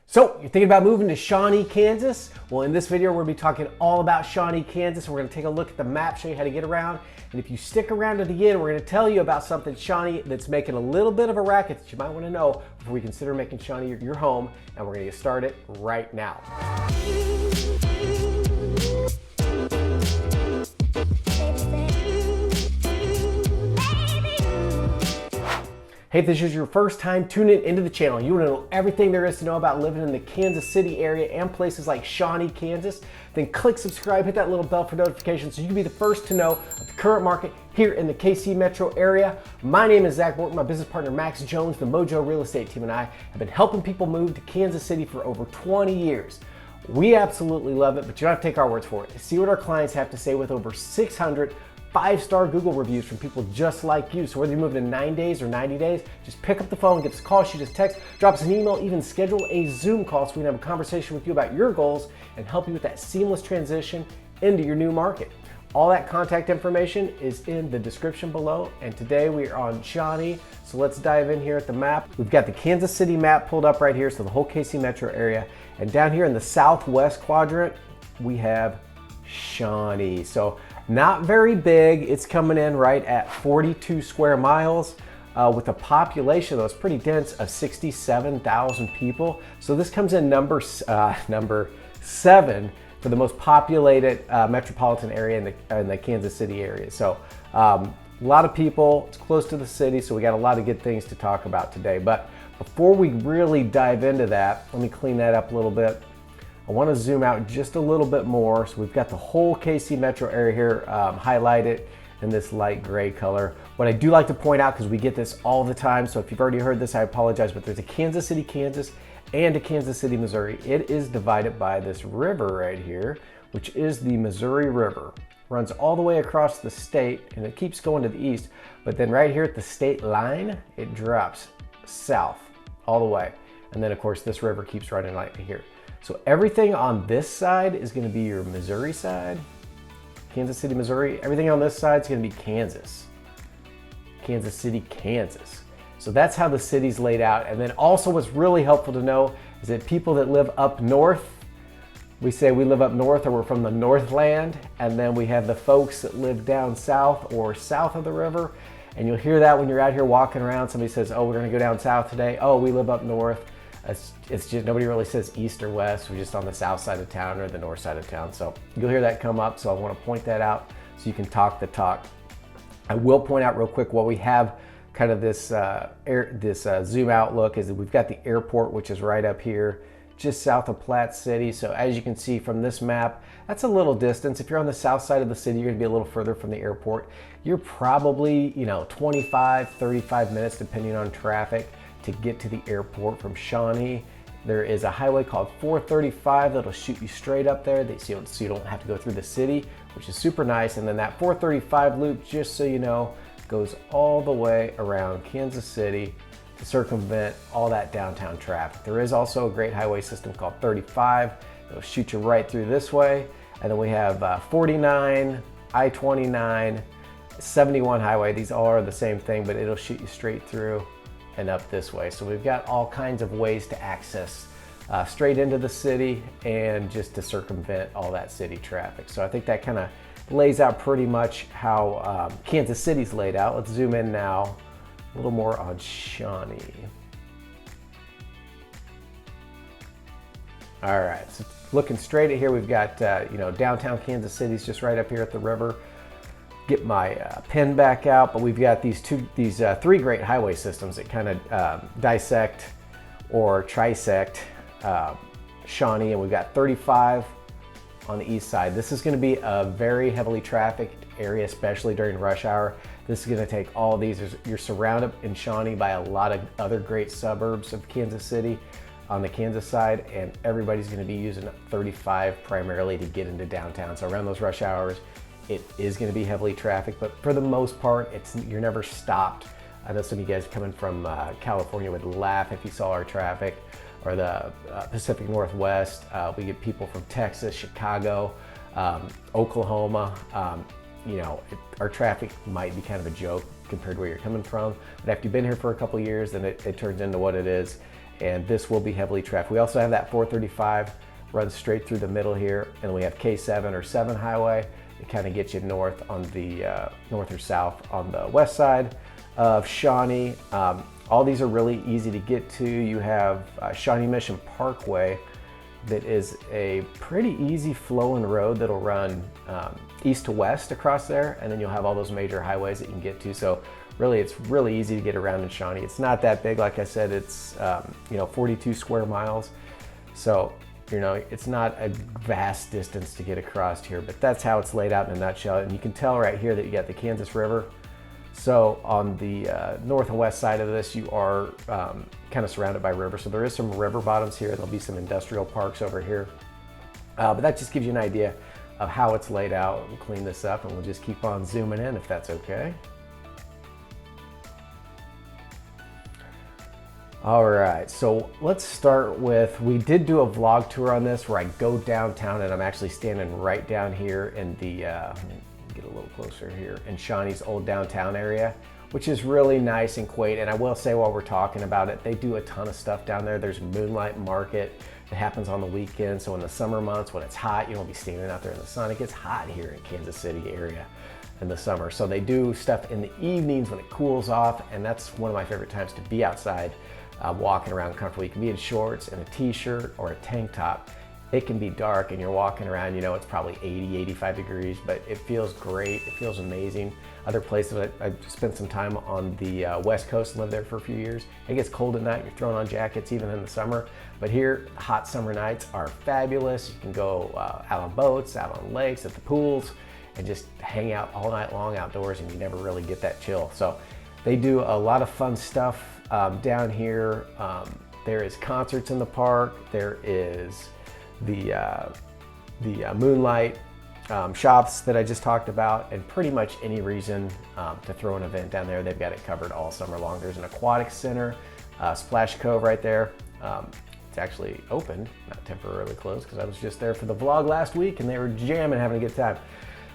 So, you're thinking about moving to Shawnee, Kansas? Well, in this video, we're going to be talking all about Shawnee, Kansas. We're going to take a look at the map, show you how to get around. And if you stick around to the end, we're going to tell you about something Shawnee that's making a little bit of a racket that you might want to know before we consider making Shawnee your home. And we're going to get started right now. Hey, if this is your first time tuning into the channel, you want to know everything there is to know about living in the Kansas City area and places like Shawnee, Kansas, then click subscribe, hit that little bell for notifications so you can be the first to know of the current market here in the KC metro area. My name is Zach Morton. My business partner Max Jones, the Mojo Real Estate team, and I have been helping people move to Kansas City for over 20 years. We absolutely love it, but you don't have to take our words for it. See what our clients have to say with over 600 5-star Google reviews from people just like you. So whether you move in 9 days or 90 days, just pick up the phone, give us a call, shoot us a text, drop us an email, even schedule a Zoom call so we can have a conversation with you about your goals and help you with that seamless transition into your new market. All that contact information is in the description below. And today we are on Shawnee. So let's dive in here at the map. We've got the Kansas City map pulled up right here. So the whole KC metro area. And down here in the southwest quadrant, we have Shawnee. So not very big. It's coming in right at 42 square miles with a population that's pretty dense of 67,000 people. So this comes in number 7 for the most populated metropolitan area in the Kansas City area. So a lot of people, it's close to the city, so we got a lot of good things to talk about today. But before we really dive into that, let me clean that up a little bit. I want to zoom out just a little bit more. So we've got the whole KC metro area here highlighted in this light gray color. What I do like to point out, because we get this all the time, so if you've already heard this, I apologize, but there's a Kansas City, Kansas and a Kansas City, Missouri. It is divided by this river right here, which is the Missouri River. Runs all the way across the state and it keeps going to the east, but then right here at the state line, it drops south all the way. And then of course this river keeps running right here. So everything on this side is going to be your Missouri side, Kansas City, Missouri. Everything on this side is going to be Kansas, Kansas City, Kansas. So that's how the city's laid out. And then also what's really helpful to know is that people that live up north, we say we live up north or we're from the Northland. And then we have the folks that live down south or south of the river. And you'll hear that when you're out here walking around. Somebody says, oh, we're going to go down south today. Oh, we live up north. It's just, nobody really says east or west. We're just on the south side of town or the north side of town. So you'll hear that come up. So I want to point that out so you can talk the talk. I will point out real quick while we have kind of this zoom out look is that we've got the airport, which is right up here, just south of Platte City. So as you can see from this map, that's a little distance. If you're on the south side of the city, you're gonna be a little further from the airport. You're probably, 25, 35 minutes, depending on traffic, to get to the airport from Shawnee. There is a highway called 435 that'll shoot you straight up there so you don't have to go through the city, which is super nice. And then that 435 loop, just so you know, goes all the way around Kansas City to circumvent all that downtown traffic. There is also a great highway system called 35 that'll shoot you right through this way. And then we have 49, I-29, 71 highway. These all are the same thing, but it'll shoot you straight through and up this way. So we've got all kinds of ways to access straight into the city and just to circumvent all that city traffic. So I think that kind of lays out pretty much how Kansas City's laid out. Let's zoom in now a little more on Shawnee. All right, so looking straight at here, we've got downtown Kansas City's just right up here at the river. Get my pen back out, but we've got these 3 great highway systems that kind of dissect or trisect Shawnee, and we've got 35 on the east side. This is going to be a very heavily trafficked area, especially during rush hour. This is going to take all these. You're surrounded in Shawnee by a lot of other great suburbs of Kansas City on the Kansas side, and everybody's going to be using 35 primarily to get into downtown. So around those rush hours, it is going to be heavily trafficked, but for the most part, you're never stopped. I know some of you guys coming from California would laugh if you saw our traffic, or the Pacific Northwest. We get people from Texas, Chicago, Oklahoma. Our traffic might be kind of a joke compared to where you're coming from, but after you've been here for a couple of years, then it turns into what it is. and this will be heavily trafficked. We also have that 435 runs straight through the middle here, and we have K7 or 7 highway. It kind of gets you north on the north or south on the west side of Shawnee. All these are really easy to get to. You have Shawnee Mission Parkway that is a pretty easy flowing road that'll run east to west across there, and then you'll have all those major highways that you can get to. So really, it's really easy to get around in Shawnee. It's not that big, like I said. It's 42 square miles, so it's not a vast distance to get across here. But that's how it's laid out in a nutshell. And you can tell right here that you got the Kansas River. So on the north and west side of this, you are kind of surrounded by river. So there is some river bottoms here, and there'll be some industrial parks over here. But that just gives you an idea of how it's laid out. We'll clean this up, and we'll just keep on zooming in if that's okay. All right, so let's start with, we did do a vlog tour on this where I go downtown, and I'm actually standing right down here in the, get a little closer here, in Shawnee's old downtown area, which is really nice and quaint. And I will say, while we're talking about it, they do a ton of stuff down there. There's Moonlight Market that happens on the weekend. So in the summer months when it's hot, you won't be standing out there in the sun. It gets hot here in Kansas City area in the summer. So they do stuff in the evenings when it cools off, and that's one of my favorite times to be outside, walking around comfortably. You can be in shorts and a t-shirt or a tank top. It can be dark and you're walking around, it's probably 80, 85 degrees, but it feels great. It feels amazing. Other places, I've spent some time on the West Coast and lived there for a few years. It gets cold at night. You're throwing on jackets even in the summer. But here, hot summer nights are fabulous. You can go out on boats, out on lakes, at the pools, and just hang out all night long outdoors, and you never really get that chill. So they do a lot of fun stuff down here. There is concerts in the park. There is the Moonlight shops that I just talked about, and pretty much any reason to throw an event down there, they've got it covered all summer long. There's an aquatic center, Splash Cove right there. It's actually open, not temporarily closed, because I was just there for the vlog last week and they were jamming, having a good time.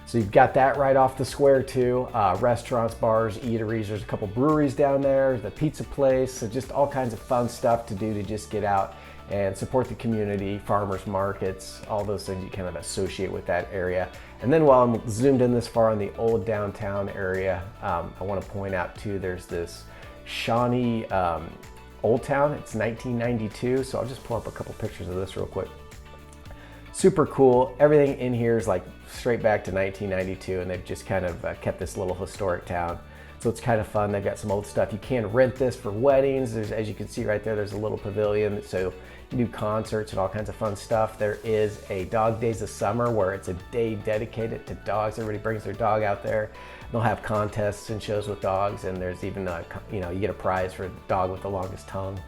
So you've got that right off the square too. Restaurants, bars, eateries. There's a couple breweries down there, the pizza place. So just all kinds of fun stuff to do to just get out and support the community, farmers markets, all those things you kind of associate with that area. And then while I'm zoomed in this far on the old downtown area, I want to point out too, there's this Shawnee Old Town. It's 1992. So I'll just pull up a couple pictures of this real quick. Super cool. Everything in here is like straight back to 1992, and they've just kind of kept this little historic town. So it's kind of fun. They've got some old stuff. You can rent this for weddings. There's, as you can see right there, there's a little pavilion. So you do concerts and all kinds of fun stuff. There is a Dog Days of Summer where it's a day dedicated to dogs. Everybody brings their dog out there. They'll have contests and shows with dogs, and there's even you get a prize for the dog with the longest tongue,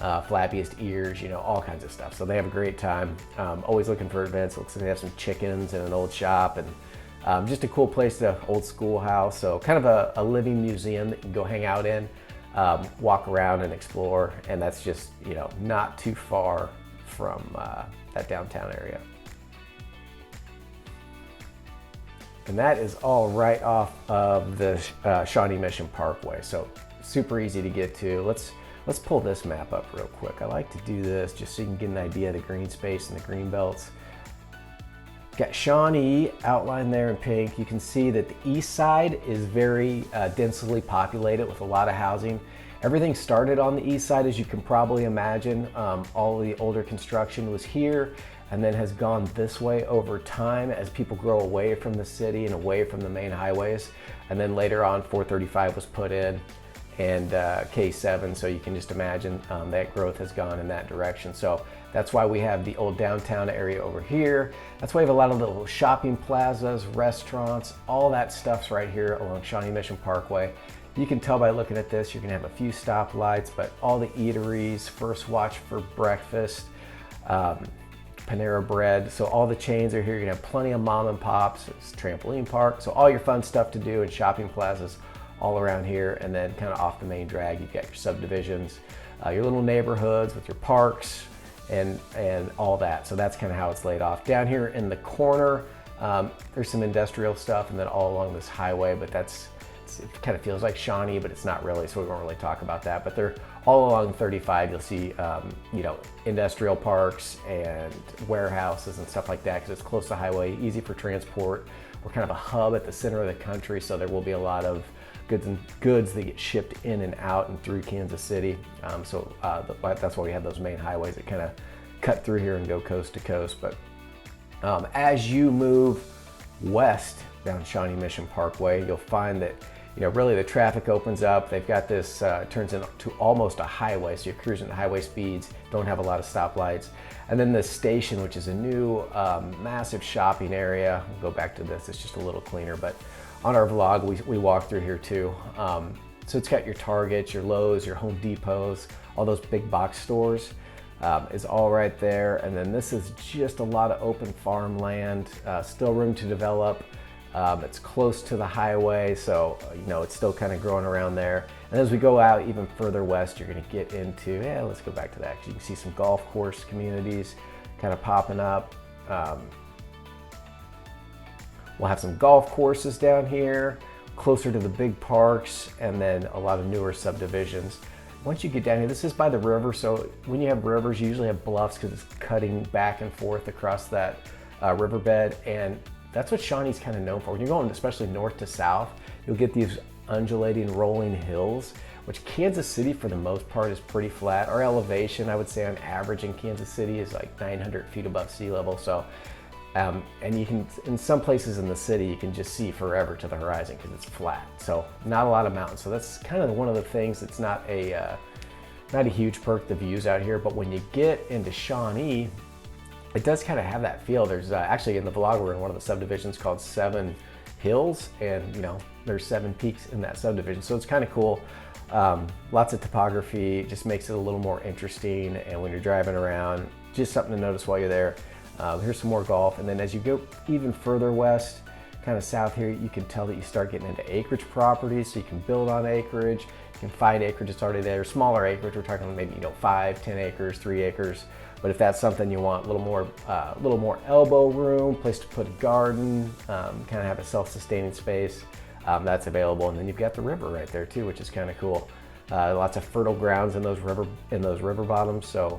flappiest ears, all kinds of stuff. So they have a great time. Always looking for events. Looks like they have some chickens and an old shop, and just a cool place, to old schoolhouse. So kind of a living museum that you can go hang out in, walk around and explore. And that's just, not too far from that downtown area. And that is all right off of the Shawnee Mission Parkway. So super easy to get to. Let's pull this map up real quick. I like to do this just so you can get an idea of the green space and the green belts. Got Shawnee outlined there in pink. You can see that the east side is very densely populated with a lot of housing. Everything started on the east side, as you can probably imagine. All the older construction was here and then has gone this way over time as people grow away from the city and away from the main highways. And then later on, 435 was put in, and K7, so you can just imagine that growth has gone in that direction. So that's why we have the old downtown area over here. That's why we have a lot of little shopping plazas, restaurants, all that stuff's right here along Shawnee Mission Parkway. You can tell by looking at this, you're gonna have a few stoplights, but all the eateries, First Watch for breakfast, Panera Bread. So all the chains are here. You're gonna have plenty of mom and pops. It's a trampoline park. So all your fun stuff to do in shopping plazas all around here. And then kind of off the main drag, you've got your subdivisions, your little neighborhoods with your parks and all that. So that's kind of how it's laid off. Down here in the corner, there's some industrial stuff, and then all along this highway, but that's it kind of feels like Shawnee, but it's not really, so we won't really talk about that. But they're all along 35. You'll see, you know, industrial parks and warehouses and stuff like that because it's close to the highway, easy for transport. We're kind of a hub at the center of the country, so there will be a lot of goods that get shipped in and out and through Kansas City. That's why we have those main highways that kind of cut through here and go coast to coast. But as you move west down Shawnee Mission Parkway, you'll find that, you know, really the traffic opens up. They've got this, turns into almost a highway, so you're cruising at highway speeds, don't have a lot of stoplights. And then the station, which is a new massive shopping area. We'll go back to this, it's just a little cleaner, but on our vlog, we walk through here too. So it's got your Targets, your Lowe's, your Home Depots, all those big box stores is all right there. And then this is just a lot of open farmland, still room to develop. It's close to the highway, so you know, it's still kind of growing around there. And as we go out even further west, you're gonna get into, let's go back to that. You can see some golf course communities kind of popping up. We'll have some golf courses down here, closer to the big parks, and then a lot of newer subdivisions. Once you get down here, this is by the river, so when you have rivers, you usually have bluffs because it's cutting back and forth across that riverbed, and that's what Shawnee's kind of known for. When you're going especially north to south, you'll get these undulating, rolling hills, which Kansas City for the most part is pretty flat. Our elevation, I would say on average in Kansas City is like 900 feet above sea level. So, and you can, in some places in the city, you can just see forever to the horizon because it's flat. So not a lot of mountains. So that's kind of one of the things that's not a huge perk, the views out here. But when you get into Shawnee, it does kind of have that feel. There's actually in the vlog, we're in one of the subdivisions called 7 Hills, and you know, there's 7 peaks in that subdivision. So it's kind of cool. Lots of topography, just makes it a little more interesting. And when you're driving around, just something to notice while you're there. Here's some more golf. And then as you go even further west, kind of south here, you can tell that you start getting into acreage properties. So you can build on acreage. You can find acreage that's already there. Smaller acreage, we're talking maybe, you know, 5, 10 acres, 3 acres. But if that's something you want, a little more elbow room, place to put a garden, kind of have a self-sustaining space, that's available. And then you've got the river right there too, which is kind of cool. Lots of fertile grounds in those river bottoms. So,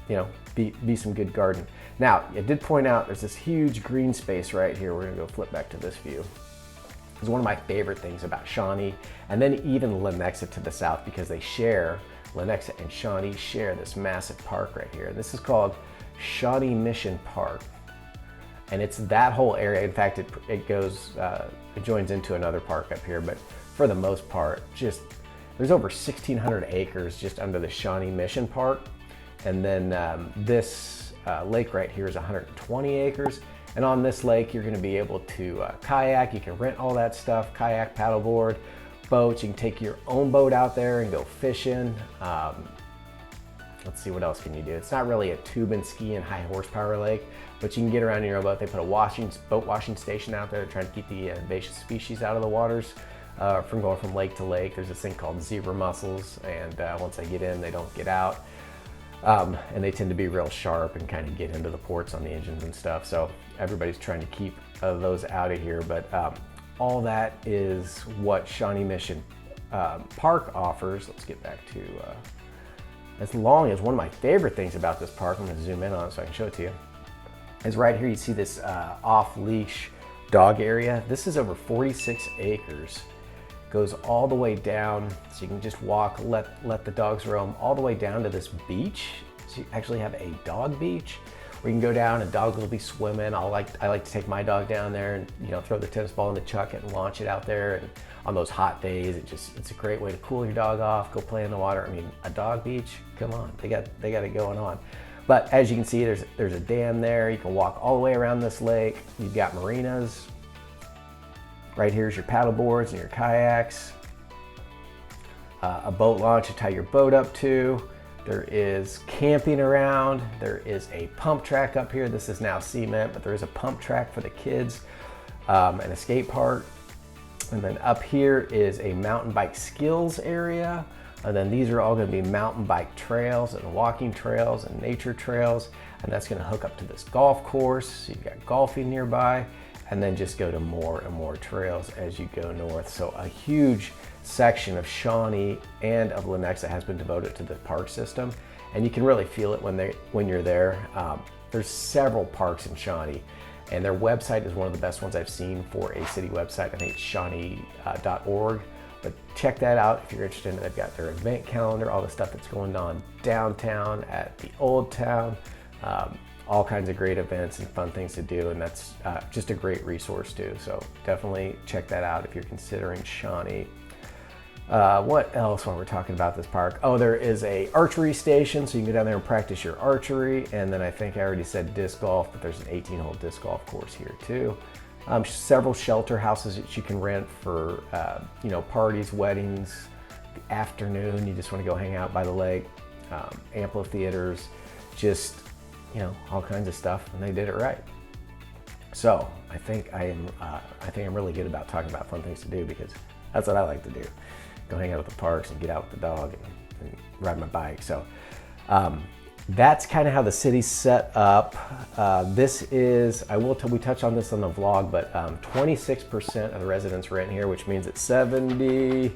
you know, be some good garden. Now, I did point out there's this huge green space right here. We're gonna go flip back to this view. It's one of my favorite things about Shawnee, and then even Lenexa to the south, because Lenexa and Shawnee share this massive park right here. This is called Shawnee Mission Park. And it's that whole area. In fact, it joins into another park up here, but for the most part, there's over 1,600 acres just under the Shawnee Mission Park. And then this lake right here is 120 acres. And on this lake, you're gonna be able to kayak. You can rent all that stuff, kayak, paddleboard, boats. You can take your own boat out there and go fishing. Let's see, what else can you do? It's not really a tube and ski and high horsepower lake, but you can get around in your own boat. They put a boat washing station out there. They're trying to keep the invasive species out of the waters from going from lake to lake. There's this thing called zebra mussels, and once they get in, they don't get out. And they tend to be real sharp and kind of get into the ports on the engines and stuff. So everybody's trying to keep those out of here. But all that is what Shawnee Mission Park offers. Let's get back to, as long as one of my favorite things about this park, I'm gonna zoom in on it so I can show it to you, is right here you see this off-leash dog area. This is over 46 acres. Goes all the way down, so you can just walk, let the dogs roam all the way down to this beach. So you actually have a dog beach where you can go down and dogs will be swimming. I like to take my dog down there and, you know, throw the tennis ball in the chuck it and launch it out there. And on those hot days, it's a great way to cool your dog off, go play in the water. I mean, a dog beach, come on, they got it going on. But as you can see, there's a dam there. You can walk all the way around this lake. You've got marinas. Right here's your paddle boards and your kayaks. A boat launch to tie your boat up to. There is camping around. There is a pump track up here. This is now cement, but there is a pump track for the kids and a skate park. And then up here is a mountain bike skills area. And then these are all gonna be mountain bike trails and walking trails and nature trails. And that's gonna hook up to this golf course. So you've got golfing nearby. and then just go to more and more trails as you go north. So a huge section of Shawnee and of Lenexa has been devoted to the park system, and you can really feel it when you're there. There's several parks in Shawnee, and their website is one of the best ones I've seen for a city website. I think it's shawnee.org. But check that out if you're interested in it. They've got their event calendar, all the stuff that's going on downtown, at the Old Town, all kinds of great events and fun things to do, and that's just a great resource too. So definitely check that out if you're considering Shawnee. What else while we're talking about this park? Oh, there is a archery station, so you can go down there and practice your archery. And then I think I already said disc golf, but there's an 18-hole disc golf course here too. Several shelter houses that you can rent for parties, weddings, the afternoon. You just want to go hang out by the lake. Amphitheaters, just all kinds of stuff, and they did it right. So I think I'm really good about talking about fun things to do, because that's what I like to do. Go hang out at the parks and get out with the dog and ride my bike. So that's kind of how the city's set up. This is, we touched on this on the vlog, but 26% of the residents rent here, which means it's 74%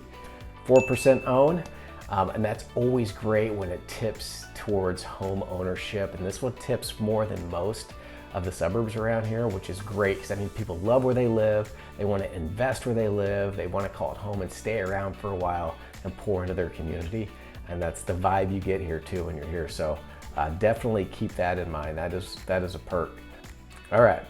own. And that's always great when it tips towards home ownership. And this one tips more than most of the suburbs around here, which is great, because that means people love where they live. They want to invest where they live. They want to call it home and stay around for a while and pour into their community. And that's the vibe you get here too when you're here. So definitely keep that in mind. That is a perk. All right.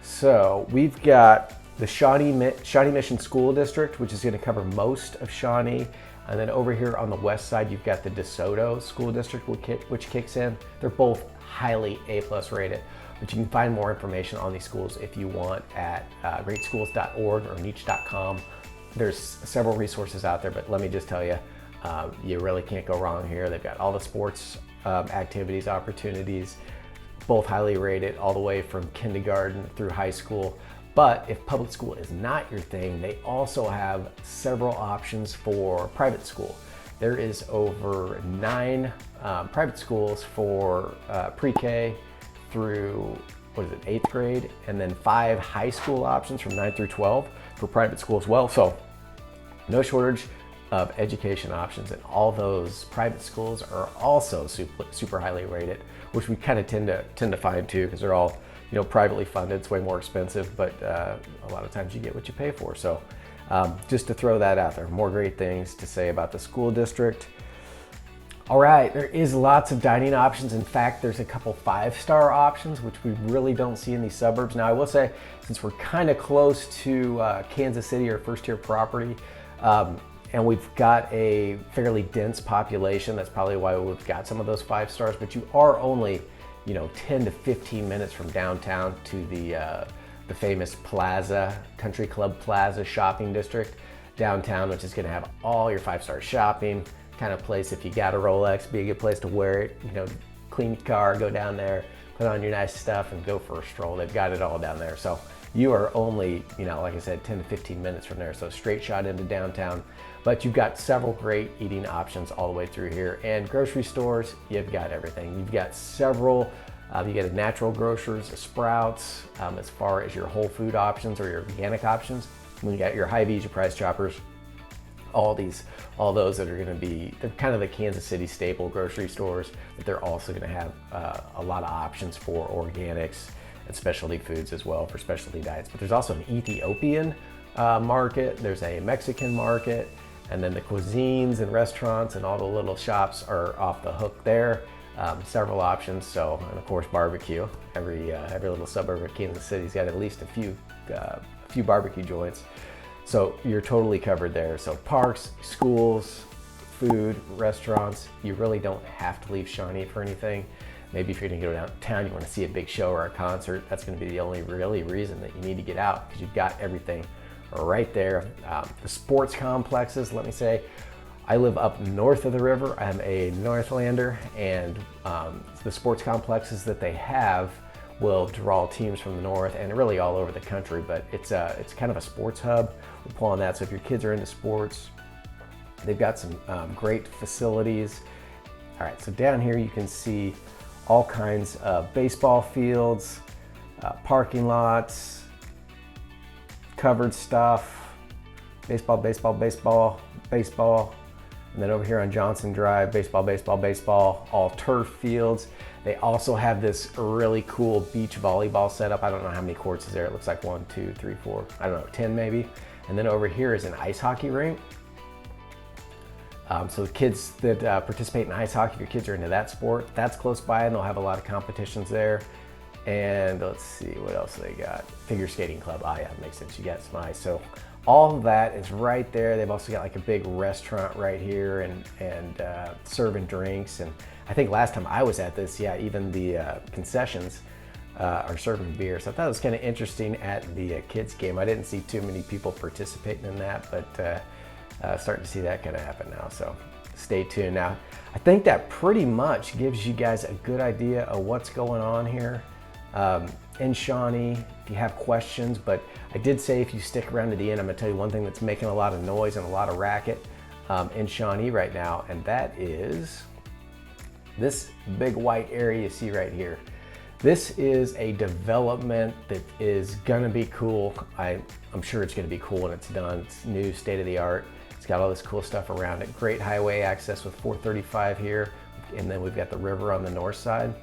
So we've got the Shawnee Mission School District, which is going to cover most of Shawnee. And then over here on the west side, you've got the DeSoto School District, which kicks in. They're both highly A+ rated, but you can find more information on these schools if you want at greatschools.org or niche.com. There's several resources out there, but let me just tell you, you really can't go wrong here. They've got all the sports activities, opportunities, both highly rated all the way from kindergarten through high school. But if public school is not your thing, they also have several options for private school. There is over 9 private schools for pre-K through, 8th grade, and then 5 high school options from 9 through 12 for private school as well. So no shortage of education options, and all those private schools are also super highly rated, which we kind of tend to find too, because they're all privately funded. It's way more expensive, but a lot of times you get what you pay for. So just to throw that out there, more great things to say about the school district. All right, there is lots of dining options. In fact, there's a couple 5-star options, which we really don't see in these suburbs. Now, I will say, since we're kind of close to Kansas City, our first-tier property, and we've got a fairly dense population, that's probably why we've got some of those 5 stars, but you are only 10 to 15 minutes from downtown to the famous Plaza, Country Club Plaza shopping district downtown, which is going to have all your 5-star shopping kind of place. If you got a Rolex, be a good place to wear it, clean your car, go down there, put on your nice stuff and go for a stroll. They've got it all down there. So you are only, like I said, 10 to 15 minutes from there. So straight shot into downtown, but you've got several great eating options all the way through here. And grocery stores, you've got everything. You've got several, you get a natural grocers, a Sprouts, as far as your whole food options or your organic options. You got your Hy-Vees, your Price Choppers, all those that are going to be, they're kind of the Kansas City staple grocery stores, but they're also going to have a lot of options for organics and specialty foods as well, for specialty diets. But there's also an Ethiopian market, there's a Mexican market, and then the cuisines and restaurants and all the little shops are off the hook there. Several options. So, and of course, barbecue. Every little suburb of Kansas City's got at least a few barbecue joints. So you're totally covered there. So parks, schools, food, restaurants. You really don't have to leave Shawnee for anything. Maybe if you're gonna go downtown, you want to see a big show or a concert. That's going to be the only really reason that you need to get out, because you've got everything right there. The sports complexes, let me say, I live up north of the river. I'm a Northlander, and the sports complexes that they have will draw teams from the north and really all over the country, but it's kind of a sports hub. We'll pull on that. So if your kids are into sports, they've got some great facilities. All right, so down here you can see all kinds of baseball fields, parking lots, covered stuff, baseball, baseball, baseball, baseball. And then over here on Johnson Drive, baseball, baseball, baseball, all turf fields. They also have this really cool beach volleyball setup. I don't know how many courts is there. It looks like 1, 2, 3, 4, I don't know, 10 maybe. And then over here is an ice hockey rink. So the kids that participate in ice hockey, if your kids are into that sport, that's close by, and they'll have a lot of competitions there. And let's see what else they got. Figure skating club. Oh yeah, it makes sense. You got some ice. So all of that is right there. They've also got like a big restaurant right here and serving drinks. And I think last time I was at this, yeah, even the concessions are serving beer. So I thought it was kind of interesting at the kids game. I didn't see too many people participating in that, but starting to see that kind of happen now. So stay tuned. Now, I think that pretty much gives you guys a good idea of what's going on here in Shawnee. If you have questions, but I did say if you stick around to the end, I'm gonna tell you one thing that's making a lot of noise and a lot of racket in Shawnee right now, and that is this big white area you see right here. This is a development that is gonna be cool. I'm sure it's gonna be cool when it's done. It's new, state of the art. It's got all this cool stuff around it. Great highway access with 435 here, and then we've got the river on the north side.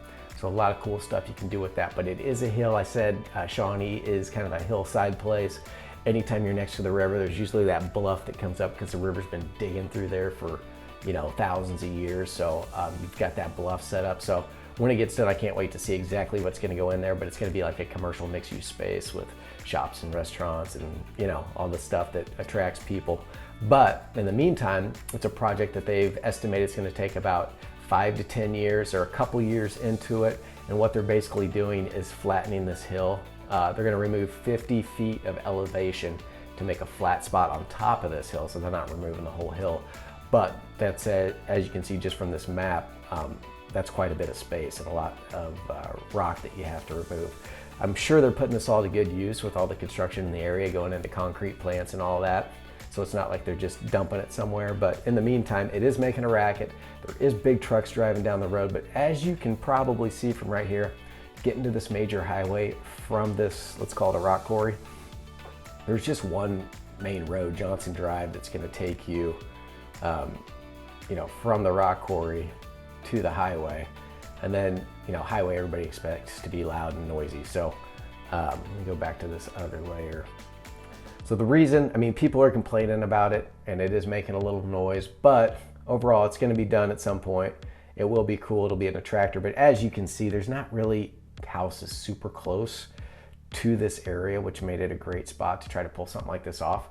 So a lot of cool stuff you can do with that, but it is a hill. I said Shawnee is kind of a hillside place. Anytime you're next to the river, there's usually that bluff that comes up because the river's been digging through there for, you know, thousands of years. So you've got that bluff set up. So when it gets done, I can't wait to see exactly what's gonna go in there, but it's gonna be like a commercial mixed-use space with shops and restaurants and, you know, all the stuff that attracts people. But in the meantime, it's a project that they've estimated it's gonna take about 5 to 10 years or a couple years into it. And what they're basically doing is flattening this hill. They're gonna remove 50 feet of elevation to make a flat spot on top of this hill. So they're not removing the whole hill. But that's, as you can see just from this map, that's quite a bit of space and a lot of rock that you have to remove. I'm sure they're putting this all to good use with all the construction in the area going into concrete plants and all that. So it's not like they're just dumping it somewhere, but in the meantime, it is making a racket. There is big trucks driving down the road, but as you can probably see from right here, getting to this major highway from this, let's call it a rock quarry, there's just one main road, Johnson Drive, that's gonna take you, you know, from the rock quarry to the highway. And then, you know, highway everybody expects to be loud and noisy. So let me go back to this other layer. So the reason, I mean, people are complaining about it and it is making a little noise, but overall it's gonna be done at some point. It will be cool, it'll be an attractor, but as you can see, there's not really houses super close to this area, which made it a great spot to try to pull something like this off.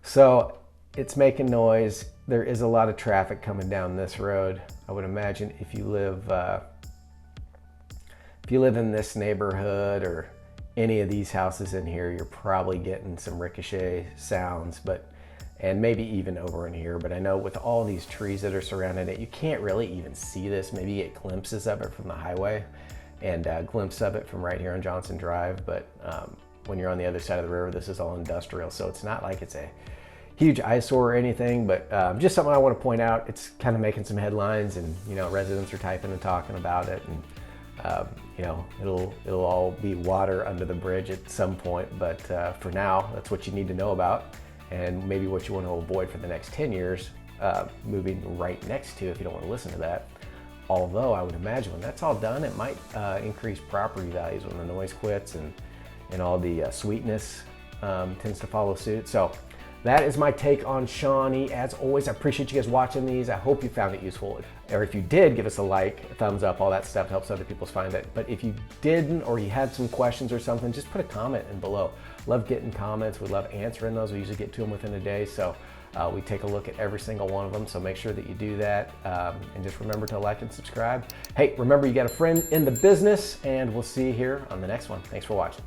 So it's making noise. There is a lot of traffic coming down this road. I would imagine if you live in this neighborhood or any of these houses in here, you're probably getting some ricochet sounds, and maybe even over in here. But I know with all these trees that are surrounding it, you can't really even see this. Maybe you get glimpses of it from the highway and a glimpse of it from right here on Johnson Drive. But when you're on the other side of the river, this is all industrial. So it's not like it's a huge eyesore or anything, but just something I want to point out. It's kind of making some headlines, and you know, residents are typing and talking about it, and you know, it'll all be water under the bridge at some point, but for now, that's what you need to know about, and maybe what you want to avoid for the next 10 years, moving right next to, if you don't want to listen to that. Although I would imagine when that's all done, it might increase property values when the noise quits and all the sweetness tends to follow suit. So that is my take on Shawnee. As always, I appreciate you guys watching these. I hope you found it useful. Or if you did, give us a like, a thumbs up, all that stuff helps other people find it. But if you didn't, or you had some questions or something, just put a comment in below. Love getting comments. We love answering those. We usually get to them within a day. So we take a look at every single one of them. So make sure that you do that. And just remember to like and subscribe. Hey, remember you got a friend in the business, and we'll see you here on the next one. Thanks for watching.